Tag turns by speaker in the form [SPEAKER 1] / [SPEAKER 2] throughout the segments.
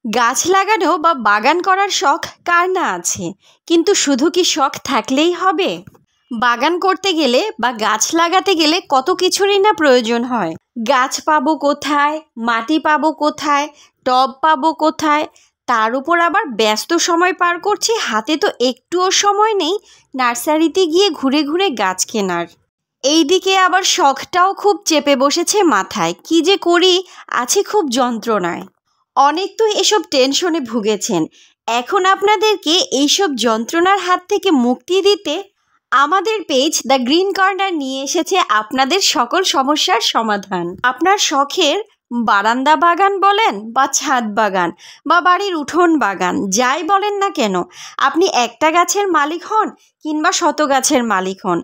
[SPEAKER 1] গাছ লাগানো বা বাগান করার শখ কার না আছে, কিন্তু শুধু কি শখ থাকলেই হবে? বাগান করতে গেলে বা গাছ লাগাতে গেলে কত কিছুরই না প্রয়োজন হয়। গাছ পাবো কোথায়, মাটি পাবো কোথায়, টব পাবো কোথায়, তার উপর আবার ব্যস্ত সময় পার করছি, হাতে তো একটুও সময় নেই নার্সারিতে গিয়ে ঘুরে ঘুরে গাছ কেনার। এইদিকে আবার শখটাও খুব চেপে বসেছে মাথায়, কি যে করি আছি খুব যন্ত্রণায়। অনেক তো এসব টেনশনে ভুগেছেন, এখন আপনাদেরকে এইসব যন্ত্রণার হাত থেকে মুক্তি দিতে আমাদের পেজ দ্য গ্রিন কর্নার নিয়ে এসেছে আপনাদের সকল সমস্যার সমাধান। আপনার শখের বারান্দা বাগান বলেন বা ছাদ বাগান বা বাড়ির উঠোন বাগান, যাই বলেন না কেন, আপনি একটা গাছের মালিক হন কিংবা শত গাছের মালিক হন,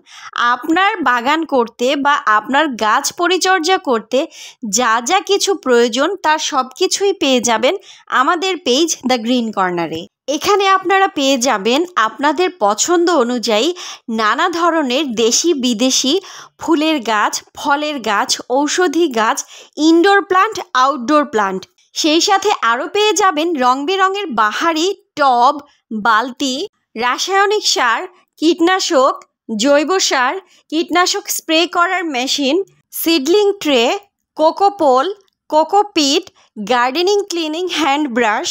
[SPEAKER 1] আপনার বাগান করতে বা আপনার গাছ পরিচর্যা করতে যা যা কিছু প্রয়োজন তার সব কিছুই পেয়ে যাবেন আমাদের পেজ দ্য গ্রিন কর্নারে। এখানে আপনারা পেয়ে যাবেন আপনাদের পছন্দ অনুযায়ী নানা ধরনের দেশি বিদেশি ফুলের গাছ, ফলের গাছ, ঔষধি গাছ, ইনডোর প্লান্ট, আউটডোর প্লান্ট। সেই সাথে আরও পেয়ে যাবেন রং বেরঙের বাহারি টব, বালতি, রাসায়নিক সার, কীটনাশক, জৈব সার, কীটনাশক স্প্রে করার মেশিন, সিডলিং ট্রে, কোকোপোল, cocopeat, gardening cleaning hand brush,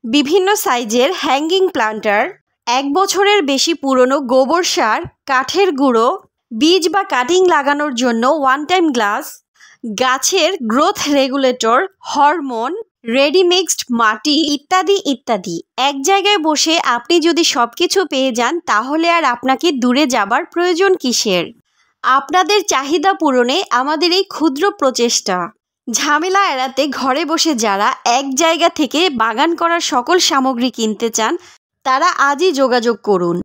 [SPEAKER 1] বিভিন্ন সাইজের হ্যাঙ্গিং প্লান্টার, 1 বছরের বেশি পুরনো গোবর সার, কাঠের গুঁড়ো, বীজ বা কাটিং লাগানোর জন্য ওয়ান টাইম গ্লাস, গাছের growth regulator, hormone, ready mixed মাটি ইত্যাদি ইত্যাদি। এক জায়গায় বসে আপনি যদি সব কিছু পেয়ে যান তাহলে আর আপনাকে দূরে যাবার প্রয়োজন কিসের? আপনাদের চাহিদা পূরণে আমাদের এই ক্ষুদ্র প্রচেষ্টা। ঝামেলা এড়াতে ঘরে বসে যারা এক জায়গা থেকে বাগান করার সকল সামগ্রী কিনতে চান তারা আজই যোগাযোগ করুন।